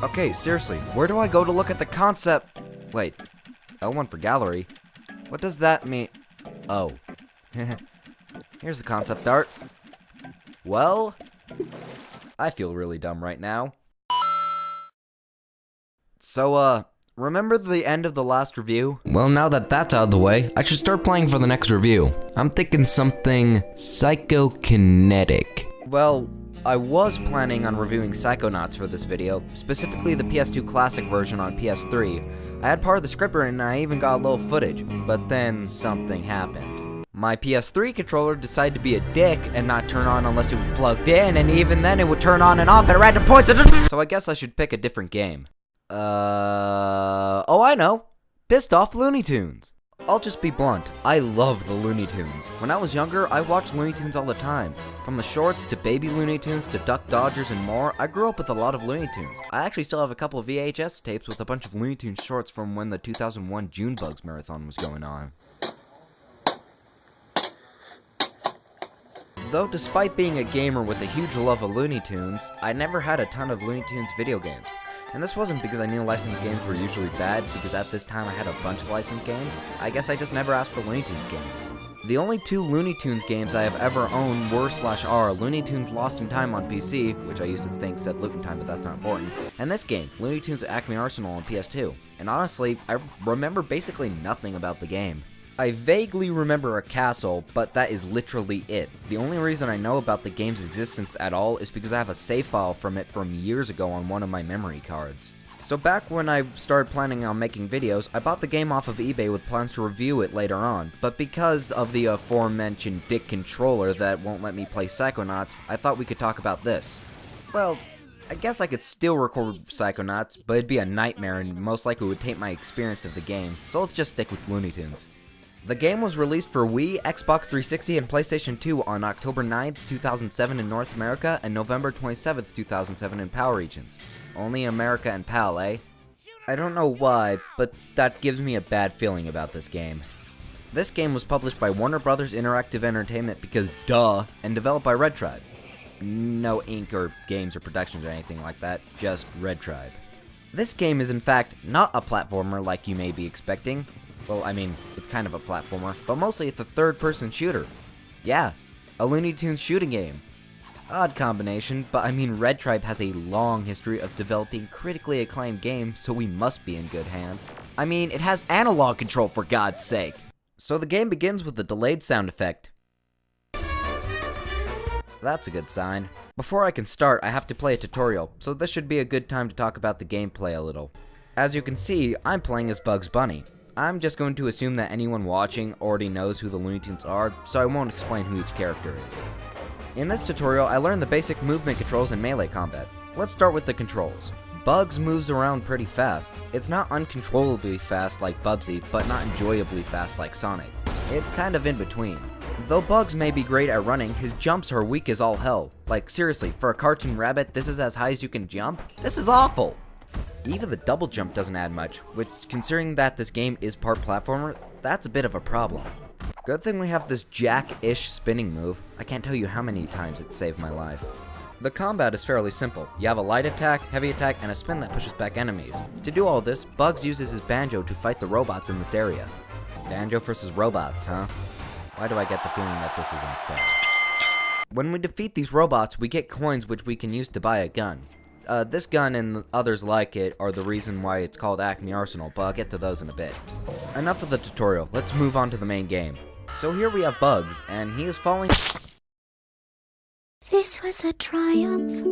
Okay, seriously, where do I go to look at the concept? Wait, L1 for gallery? What does that mean? Oh. Here's the concept art. Well, I feel really dumb right now. So, remember the end of the last review? Well, now that that's out of the way, I should start playing for the next review. I'm thinking something psychokinetic. Well, I was planning on reviewing Psychonauts for this video, specifically the PS2 classic version on PS3. I had part of the script written and I even got a little footage, but then something happened. My PS3 controller decided to be a dick and not turn on unless it was plugged in, and even then it would turn on and off at random points. So I guess I should pick a different game. Oh, I know. Pissed Off Looney Tunes. I'll just be blunt. I love the Looney Tunes. When I was younger, I watched Looney Tunes all the time. From the shorts to Baby Looney Tunes to Duck Dodgers and more, I grew up with a lot of Looney Tunes. I actually still have a couple of VHS tapes with a bunch of Looney Tunes shorts from when the 2001 June Bugs marathon was going on. Though despite being a gamer with a huge love of Looney Tunes, I never had a ton of Looney Tunes video games. And this wasn't because I knew licensed games were usually bad, because at this time I had a bunch of licensed games. I guess I just never asked for Looney Tunes games. The only two Looney Tunes games I have ever owned were/are Looney Tunes Lost in Time on PC, which I used to think said Loot in Time, but that's not important, and this game, Looney Tunes Acme Arsenal on PS2. And honestly, I remember basically nothing about the game. I vaguely remember a castle, but that is literally it. The only reason I know about the game's existence at all is because I have a save file from it from years ago on one of my memory cards. So back when I started planning on making videos, I bought the game off of eBay with plans to review it later on, but because of the aforementioned dick controller that won't let me play Psychonauts, I thought we could talk about this. Well, I guess I could still record Psychonauts, but it'd be a nightmare and most likely would taint my experience of the game, so let's just stick with Looney Tunes. The game was released for Wii, Xbox 360, and PlayStation 2 on October 9th, 2007 in North America and November 27th, 2007 in PAL regions. Only America and PAL, eh? I don't know why, but that gives me a bad feeling about this game. This game was published by Warner Brothers Interactive Entertainment because duh, and developed by Redtribe. No ink or games or productions or anything like that, just Redtribe. This game is in fact not a platformer like you may be expecting. Well, I mean, it's kind of a platformer, but mostly it's a third-person shooter. Yeah, a Looney Tunes shooting game. Odd combination, but I mean Redtribe has a long history of developing critically acclaimed games, so we must be in good hands. I mean, it has analog control for God's sake. So the game begins with a delayed sound effect. That's a good sign. Before I can start, I have to play a tutorial, so this should be a good time to talk about the gameplay a little. As you can see, I'm playing as Bugs Bunny. I'm just going to assume that anyone watching already knows who the Looney Tunes are, so I won't explain who each character is. In this tutorial, I learned the basic movement controls in melee combat. Let's start with the controls. Bugs moves around pretty fast. It's not uncontrollably fast like Bubsy, but not enjoyably fast like Sonic. It's kind of in between. Though Bugs may be great at running, his jumps are weak as all hell. Like seriously, for a cartoon rabbit, this is as high as you can jump? This is awful! Even the double jump doesn't add much, which, considering that this game is part platformer, that's a bit of a problem. Good thing we have this jack-ish spinning move. I can't tell you how many times it saved my life. The combat is fairly simple. You have a light attack, heavy attack, and a spin that pushes back enemies. To do all this, Bugs uses his banjo to fight the robots in this area. Banjo versus robots, huh? Why do I get the feeling that this is unfair? When we defeat these robots, we get coins which we can use to buy a gun. This gun and others like it are the reason why it's called Acme Arsenal, but I'll get to those in a bit. Enough of the tutorial, let's move on to the main game. So here we have Bugs, and he is falling. This was a triumph.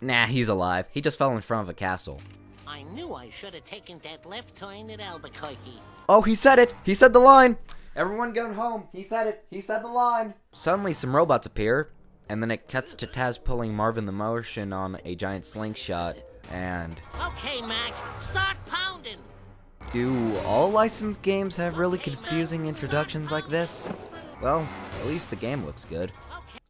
Nah, he's alive. He just fell in front of a castle. I knew I should have taken that left turn at Albuquerque. Oh, he said it! He said the line! Everyone going home! He said it! He said the line! Suddenly some robots appear. And then it cuts to Taz pulling Marvin the Martian on a giant slingshot, and... Okay, Mac, start pounding! Do all licensed games have really confusing introductions like this? Well, at least the game looks good.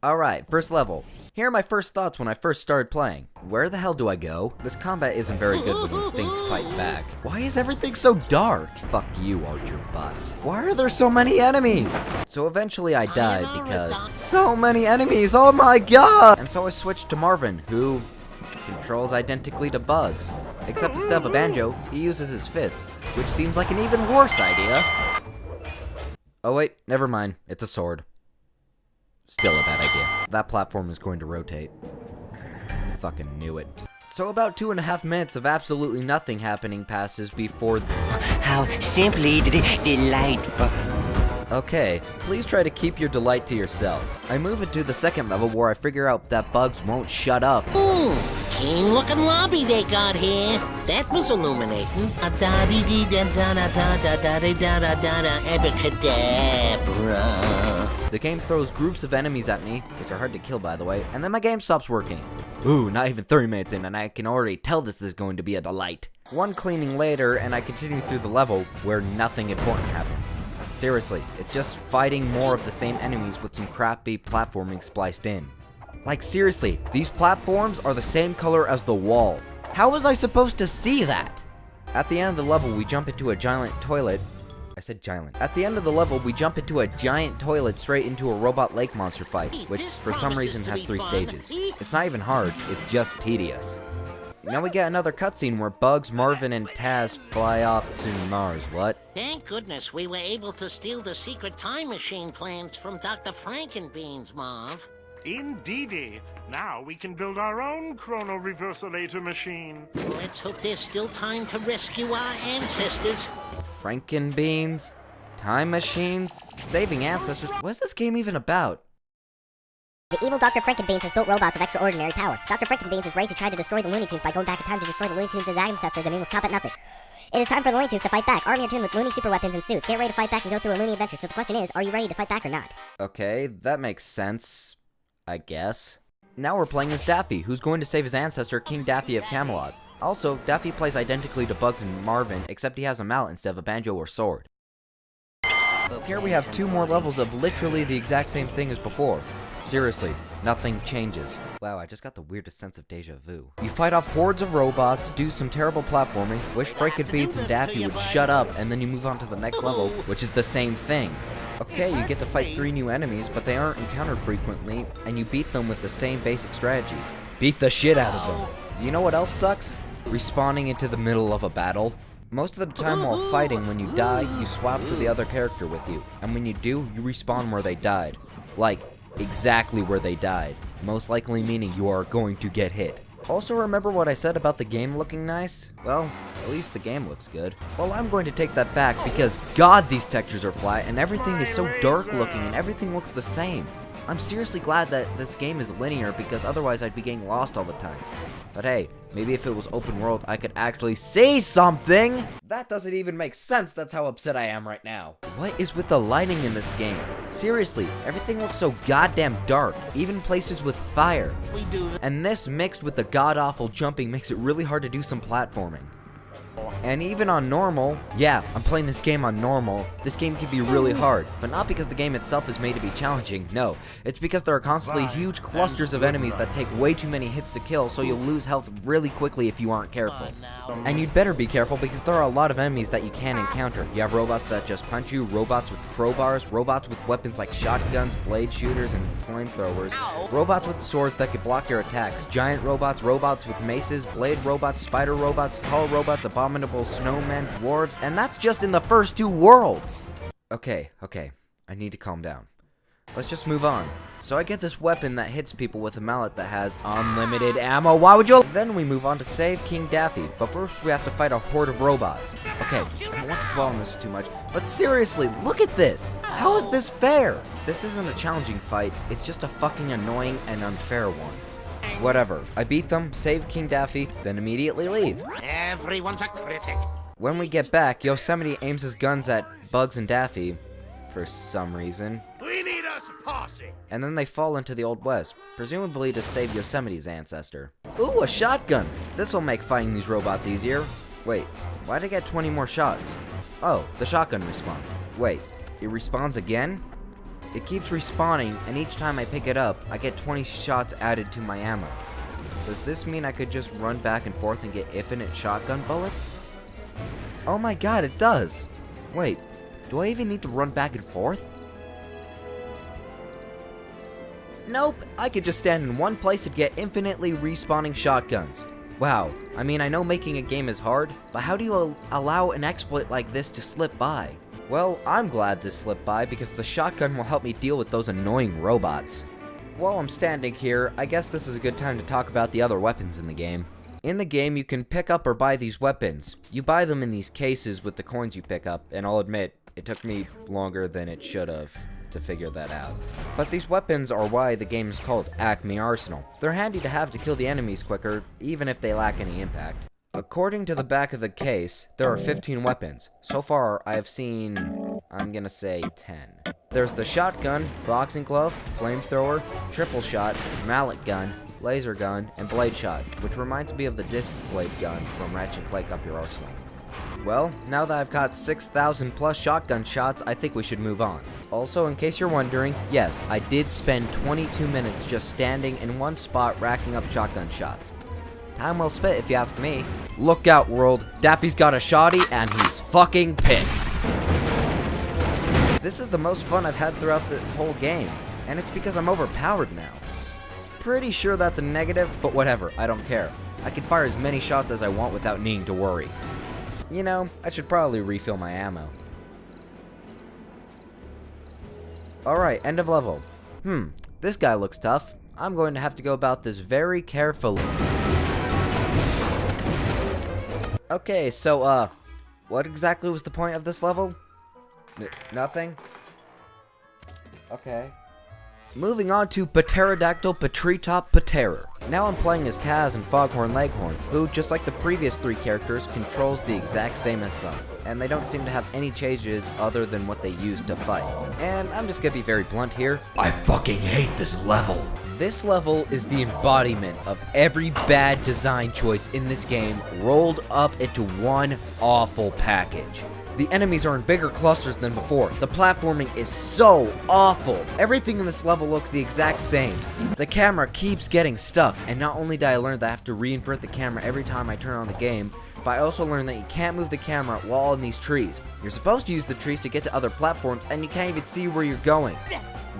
Alright, first level. Here are my first thoughts when I first started playing. Where the hell do I go? This combat isn't very good when these things fight back. Why is everything so dark? Fuck you, Archer Butts. Why are there so many enemies? So eventually I died because so many enemies, oh my god! And so I switched to Marvin, who controls identically to Bugs, except instead of a banjo, he uses his fists, which seems like an even worse idea. Oh wait, never mind, it's a sword. Still a bad idea. That platform is going to rotate. Fucking knew it. So about 2.5 minutes of absolutely nothing happening passes before How simply delightful. Okay, please try to keep your delight to yourself. I move into the second level where I figure out that Bugs won't shut up. Keen looking lobby they got here. That was illuminating. A da dee dee da da da da da da da da da da abracadabra. The game throws groups of enemies at me, which are hard to kill by the way, and then my game stops working. Ooh, not even 30 minutes in and I can already tell this is going to be a delight. One cleaning later and I continue through the level where nothing important happens. Seriously, it's just fighting more of the same enemies with some crappy platforming spliced in. Like seriously, these platforms are the same color as the wall. How was I supposed to see that? At the end of the level, we jump into a giant toilet. I said giant. At the end of the level, we jump into a giant toilet straight into a robot lake monster fight, which for some reason has 3 stages. It's not even hard, it's just tedious. Now we get another cutscene where Bugs, Marvin, and Taz fly off to Mars. What? Thank goodness we were able to steal the secret time machine plans from Dr. Frankenbeans, Marv. Indeedy. Now we can build our own chrono reversalator machine. Let's hope there's still time to rescue our ancestors. Frankenbeans? Time machines? Saving ancestors? What is this game even about? The evil Dr. Frankenbeans has built robots of extraordinary power. Dr. Frankenbeans is ready to try to destroy the Looney Tunes by going back in time to destroy the Looney Tunes' ancestors, and we will stop at nothing. It is time for the Looney Tunes to fight back. Army are tuned with Looney super weapons and suits. Get ready to fight back and go through a Looney adventure. So the question is, are you ready to fight back or not? Okay, that makes sense. I guess. Now we're playing as Daffy, who's going to save his ancestor, King Daffy of Camelot. Also, Daffy plays identically to Bugs and Marvin, except he has a mallet instead of a banjo or sword. Here we have 2 more levels of literally the exact same thing as before. Seriously, nothing changes. Wow, I just got the weirdest sense of deja vu. You fight off hordes of robots, do some terrible platforming, wish Frankenbeans and Daffy would shut up, and then you move on to the next level, which is the same thing. Okay, you get to fight 3 new enemies, but they aren't encountered frequently, and you beat them with the same basic strategy. Beat the shit out of them. You know what else sucks? Respawning into the middle of a battle. Most of the time while fighting, when you die, you swap to the other character with you, and when you do, you respawn where they died. Like, exactly where they died, most likely meaning you are going to get hit. Also, remember what I said about the game looking nice? Well, at least the game looks good. Well, I'm going to take that back because God, these textures are flat and everything is so dark looking and everything looks the same. I'm seriously glad that this game is linear because otherwise I'd be getting lost all the time. But hey, maybe if it was open world, I could actually see something! That doesn't even make sense, that's how upset I am right now. What is with the lighting in this game? Seriously, everything looks so goddamn dark, even places with fire. And this mixed with the god-awful jumping makes it really hard to do some platforming. And even on normal, yeah, I'm playing this game on normal, this game can be really hard, but not because the game itself is made to be challenging, no. It's because there are constantly huge clusters of enemies that take way too many hits to kill, so you'll lose health really quickly if you aren't careful. And you'd better be careful because there are a lot of enemies that you can encounter. You have robots that just punch you, robots with crowbars, robots with weapons like shotguns, blade shooters, and flamethrowers, robots with swords that could block your attacks, giant robots, robots with maces, blade robots, spider robots, tall robots, abominable snowmen, dwarves, and that's just in the first 2 worlds! Okay, I need to calm down. Let's just move on. So I get this weapon that hits people with a mallet that has unlimited ammo. Why would you? Then we move on to save King Daffy, but first we have to fight a horde of robots. Okay, I don't want to dwell on this too much, but seriously, look at this! How is this fair? This isn't a challenging fight, it's just a fucking annoying and unfair one. Whatever, I beat them, save King Daffy, then immediately leave. Everyone's a critic. When we get back, Yosemite aims his guns at Bugs and Daffy, for some reason. We need us posse. And then they fall into the Old West, presumably to save Yosemite's ancestor. Ooh, a shotgun! This'll make fighting these robots easier. Wait, why'd I get 20 more shots? Oh, the shotgun respawned. Wait, it respawns again? It keeps respawning, and each time I pick it up, I get 20 shots added to my ammo. Does this mean I could just run back and forth and get infinite shotgun bullets? Oh my god, it does! Wait, do I even need to run back and forth? Nope, I could just stand in one place and get infinitely respawning shotguns. Wow, I mean, I know making a game is hard, but how do you allow an exploit like this to slip by? Well, I'm glad this slipped by because the shotgun will help me deal with those annoying robots. While I'm standing here, I guess this is a good time to talk about the other weapons in the game. In the game, you can pick up or buy these weapons. You buy them in these cases with the coins you pick up, and I'll admit, it took me longer than it should have to figure that out. But these weapons are why the game is called Acme Arsenal. They're handy to have to kill the enemies quicker, even if they lack any impact. According to the back of the case, there are 15 weapons. So far, I have seen, I'm gonna say 10. There's the shotgun, boxing glove, flamethrower, triple shot, mallet gun, laser gun, and blade shot, which reminds me of the disc blade gun from Ratchet & Clank Up Your Arsenal. Well, now that I've got 6,000 plus shotgun shots, I think we should move on. Also, in case you're wondering, yes, I did spend 22 minutes just standing in one spot racking up shotgun shots. Time well spent if you ask me. Look out, world. Daffy's got a shotty and he's fucking pissed. This is the most fun I've had throughout the whole game, and it's because I'm overpowered now. Pretty sure that's a negative, but whatever, I don't care. I can fire as many shots as I want without needing to worry. You know, I should probably refill my ammo. Alright, end of level. This guy looks tough. I'm going to have to go about this very carefully. Okay, so, what exactly was the point of this level? Nothing? Okay. Moving on to Pterodactyl Petritop Paterer. Now I'm playing as Taz and Foghorn Leghorn, who, just like the previous three characters, controls the exact same as them, and they don't seem to have any changes other than what they used to fight. And I'm just gonna be very blunt here. I fucking hate this level. This level is the embodiment of every bad design choice in this game rolled up into one awful package. The enemies are in bigger clusters than before. The platforming is so awful. Everything in this level looks the exact same. The camera keeps getting stuck, and not only did I learn that I have to reinvert the camera every time I turn on the game, but I also learned that you can't move the camera while in these trees. You're supposed to use the trees to get to other platforms, and you can't even see where you're going.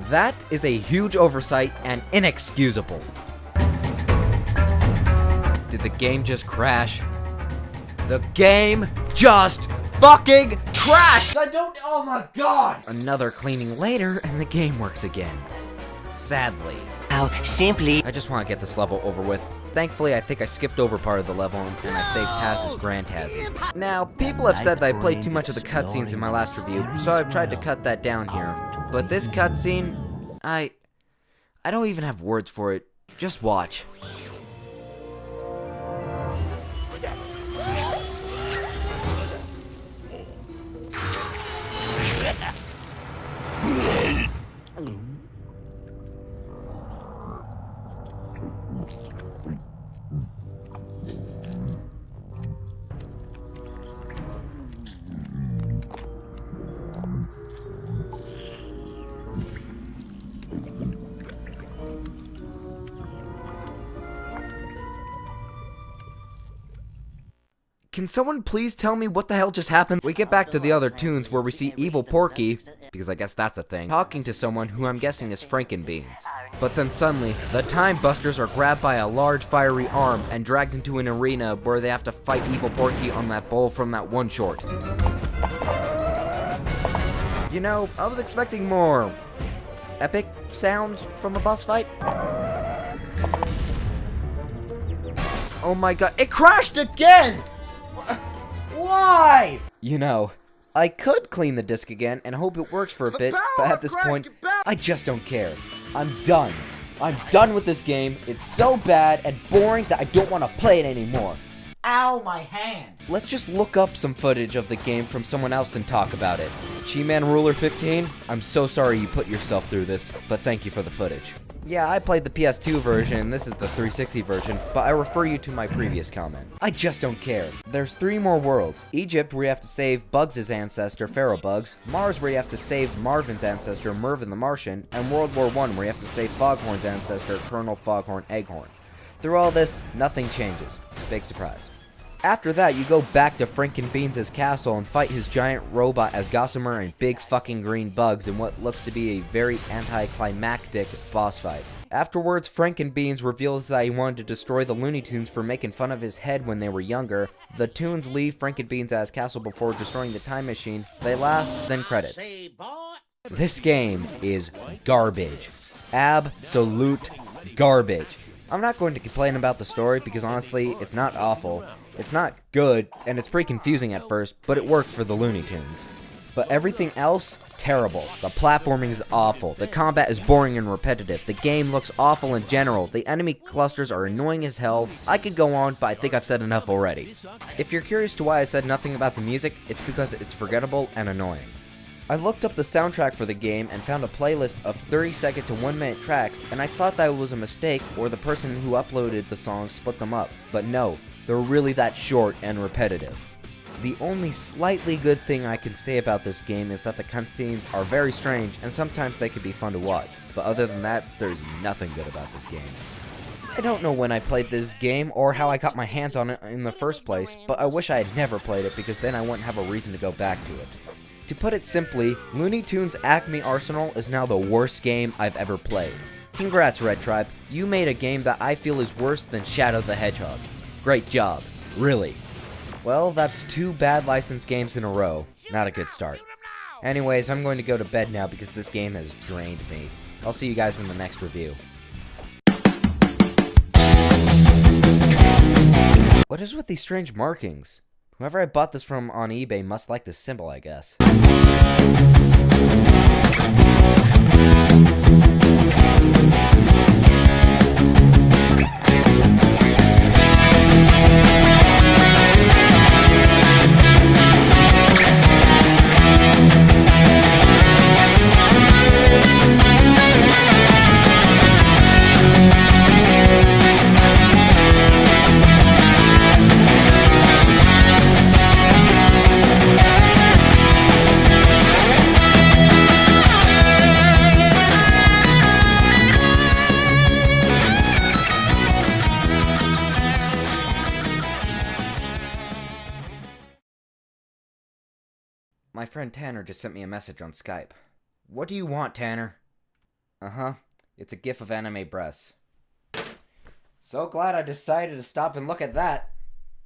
That is a huge oversight and inexcusable. Did the game just crash? The game just fucking crashed! Oh my god! Another cleaning later, and the game works again. Sadly. How simply. I just want to get this level over with. Thankfully, I think I skipped over part of the level, and I saved Taz's Grand Tazzy. Now, people have said that I played too much of the cutscenes in my last review, so I've tried to cut that down here. But this cutscene, I don't even have words for it. Just watch. Can someone please tell me what the hell just happened? We get back to the other tunes where we see Evil Porky, because I guess that's a thing, talking to someone who I'm guessing is Frankenbeans. But then suddenly, the Time Busters are grabbed by a large fiery arm and dragged into an arena where they have to fight Evil Porky on that bowl from that one short. You know, I was expecting more epic sounds from a boss fight. Oh my god, it crashed again! Why? You know, I could clean the disc again and hope it works for a bit, but at this point, I just don't care. I'm done. I'm done with this game. It's so bad and boring that I don't want to play it anymore. Ow, my hand! Let's just look up some footage of the game from someone else and talk about it. G-Man Ruler 15, I'm so sorry you put yourself through this, but thank you for the footage. Yeah, I played the PS2 version, this is the 360 version, but I refer you to my previous comment. I just don't care. There's 3 more worlds. Egypt, where you have to save Bugs' ancestor, Pharaoh Bugs. Mars, where you have to save Marvin's ancestor, Mervin the Martian. And World War I, where you have to save Foghorn's ancestor, Colonel Foghorn Eghorn. Through all this, nothing changes. Big surprise. After that, you go back to Frankenbeans' castle and fight his giant robot as Gossamer and big fucking green bugs in what looks to be a very anticlimactic boss fight. Afterwards, Frankenbeans reveals that he wanted to destroy the Looney Tunes for making fun of his head when they were younger. The Tunes leave Frankenbeans' castle before destroying the time machine. They laugh, then credits. This game is garbage. Absolute garbage. I'm not going to complain about the story because honestly, it's not awful. It's not good, and it's pretty confusing at first, but it works for the Looney Tunes. But everything else, terrible. The platforming is awful. The combat is boring and repetitive. The game looks awful in general. The enemy clusters are annoying as hell. I could go on, but I think I've said enough already. If you're curious to why I said nothing about the music, it's because it's forgettable and annoying. I looked up the soundtrack for the game and found a playlist of 30-second to 1-minute tracks, and I thought that was a mistake or the person who uploaded the songs split them up. But no, they're really that short and repetitive. The only slightly good thing I can say about this game is that the cutscenes are very strange and sometimes they can be fun to watch. But other than that, there's nothing good about this game. I don't know when I played this game or how I got my hands on it in the first place, but I wish I had never played it because then I wouldn't have a reason to go back to it. To put it simply, Looney Tunes Acme Arsenal is now the worst game I've ever played. Congrats, Redtribe. You made a game that I feel is worse than Shadow the Hedgehog. Great job. Really. Well, that's 2 bad licensed games in a row. Not a good start. Anyways, I'm going to go to bed now because this game has drained me. I'll see you guys in the next review. What is with these strange markings? Whoever I bought this from on eBay must like this symbol, I guess. My friend Tanner just sent me a message on Skype. What do you want, Tanner? Uh-huh. It's a gif of anime breasts. So glad I decided to stop and look at that.